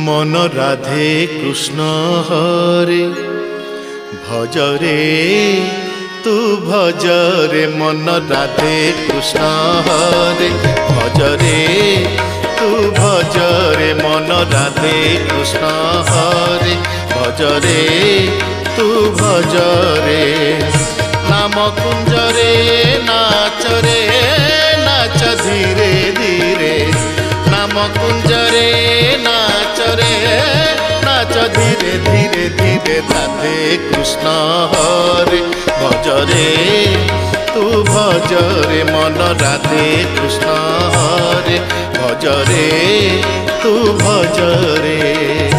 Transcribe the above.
मन राधे कृष्ण हरे भजरे तू भजरे मन राधे कृष्ण हरे भजरे तू भजरे मन राधे कृष्ण हरे भजरे तू भजरे नाम कुंजरे नाचरे नाच धीरे धीरे नाम कुंजरे नाचरे नाच धीरे धीरे धीरे राधे कृष्ण हरे भजरे तू भजरे मन राधे कृष्ण हरे भजरे तू भजरे।